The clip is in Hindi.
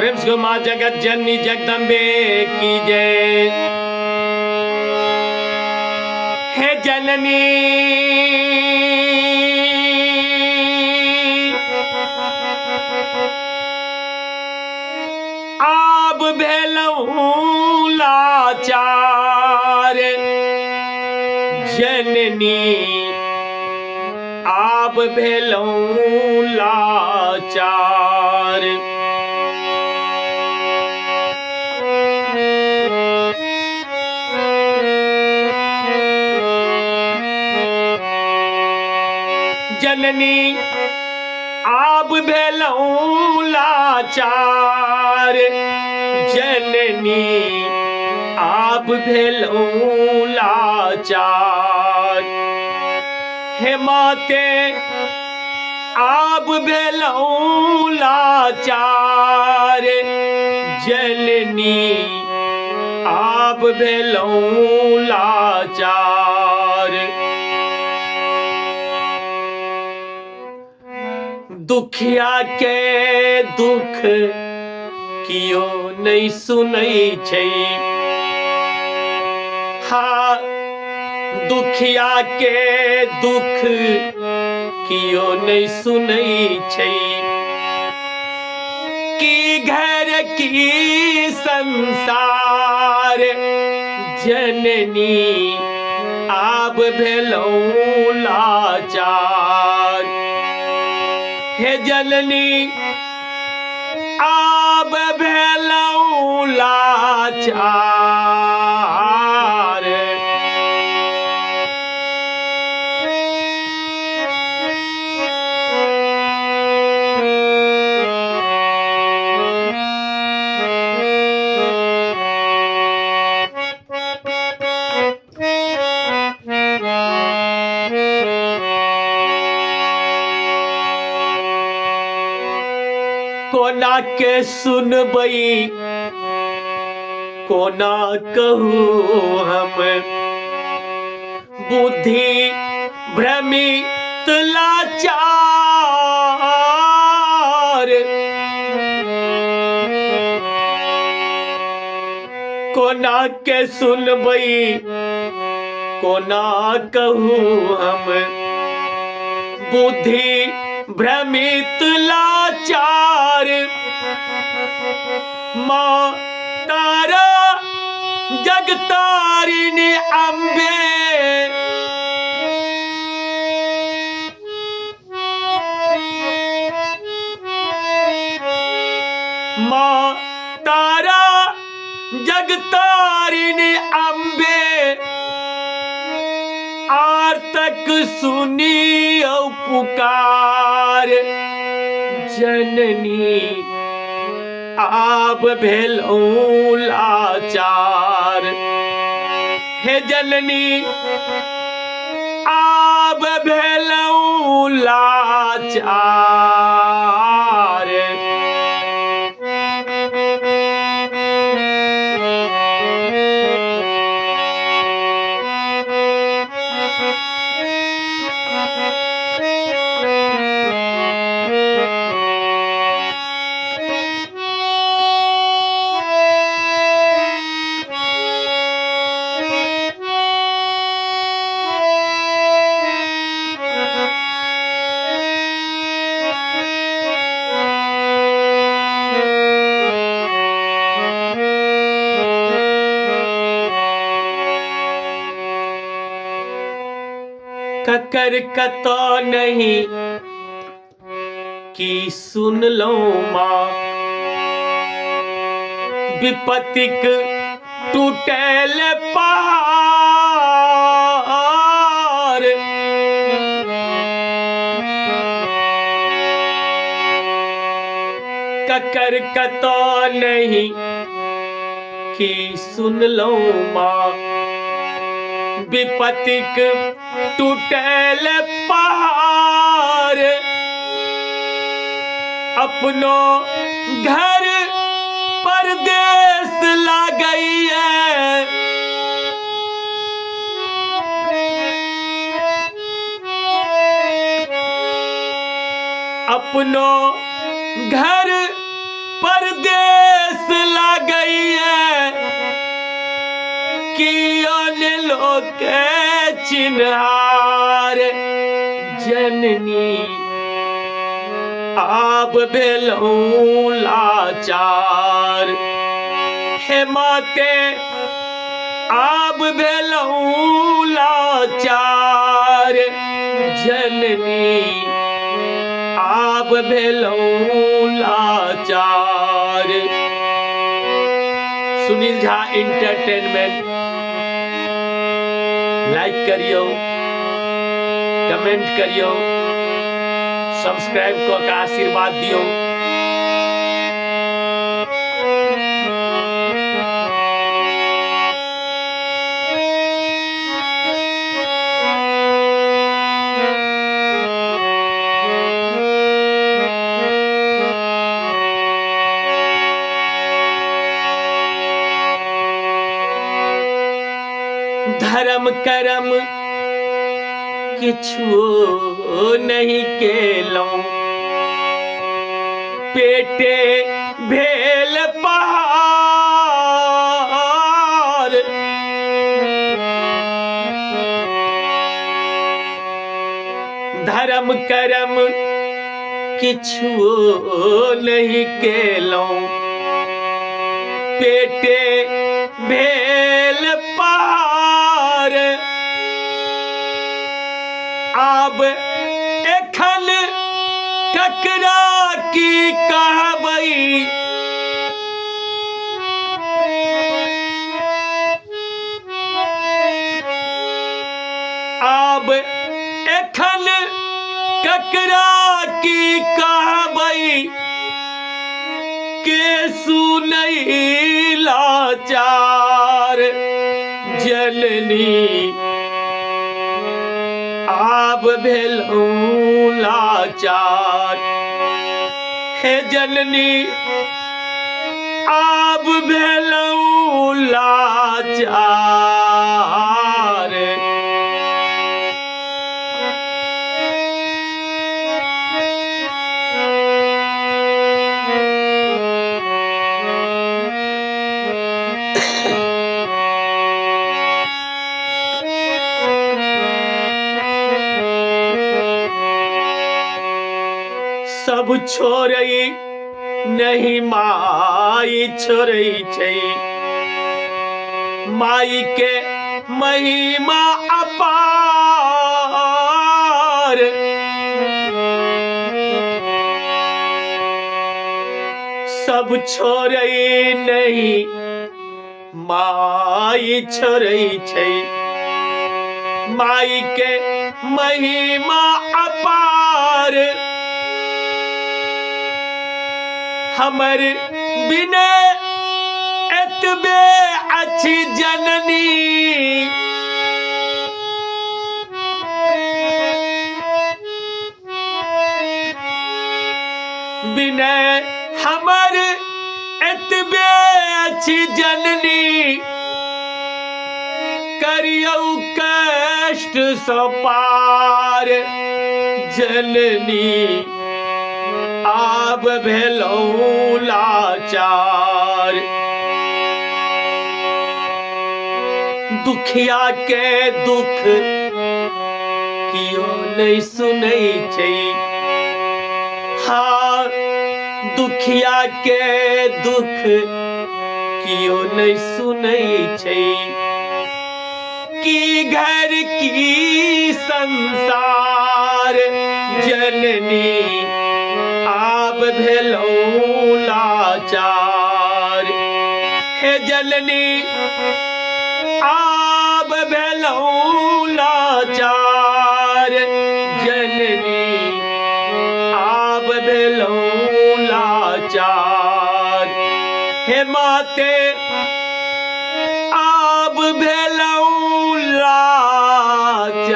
प्रेम से माँ जगत जननी जगदम्बे की जय। हे जननी आप भेलऊ लाचार, जननी आप भेलऊ लाचार। जननी आप भेलऊ लाचार, जननी आप भेलऊ लाचार। हे माते आप भेलऊ लाचार, जननी आप भेलऊ लाचार। दुखिया के दुख कियो नहीं सुनै छै। हाँ दुखिया के दुख कियो नहीं सुनै छै। की घर की संसार, जननी आप भेलऊ लाचार। हे जननी आप भेलऊ लाचार। कोना के सुनबई कोना कहूँ हम, बुद्धि भ्रमित लाचार। कोना के सुनबई कोना कहूँ हम, बुद्धि भ्रमित लाचार। माँ तारा जगतारिणी अम्बे, माँ तारा जगतारिणी अम्बे, आर्तक सुनी पुकार। जननी आप भेलऊ लाचार। हे जननी आप भेलऊ लाचार। ककर कतो नहीं कि सुन लो माँ, विपत्तिक टूटेल पहाड़। ककर कतो नहीं कि सुन लो माँ, विपत्तिक टूटेल पहाड़। अपनो घर परदेस ला गई है, अपनो घर परदेस कियोन लोके चिन्हार जननी आब भेलहुँ लाचार हे माते आब भेलहुँ लाचार जननी आब भेलहुँ लाचार। सुनील झा एंटरटेनमेंट लाइक करियो, कमेंट करियो, सब्सक्राइब कऽ के आशीर्वाद दियो। धर्म करम किछु नहीं केलहुँ, पेटे भेल पहाड़। धर्म करम किछु नहीं केलहुँ, पेटे भेल पहाड़। आब एखन ककरा की कहबै, आब एखन ककरा की कहबै, के सुनै लाचार जननी आब भेलहुँ लाचार हे जननी आब भेलहुँ लाचार। सब छोड़ै नहीं माई छोड़ै छै, माई के महिमा अपार। सब छोड़ै नहीं माई छोड़ै छै, माई के महिमा अपार। हमर बिना एतबे अछि जननी, बिना हमर एतबे अछि जननी, करियौ कष्ट सँ पार जननी आब भेलहुँ लाचार। दुखिया के दुख कियो नहीं सुनै छै, हाँ दुखिया के दुख कियो नहीं सुनै छै, की घर की संसार जननी आब भेलहुँ लाचार हे जननी आब भेलहुँ लाचार जननी आब भेलहुँ लाचार हे माते आब भेलहुँ लाचार।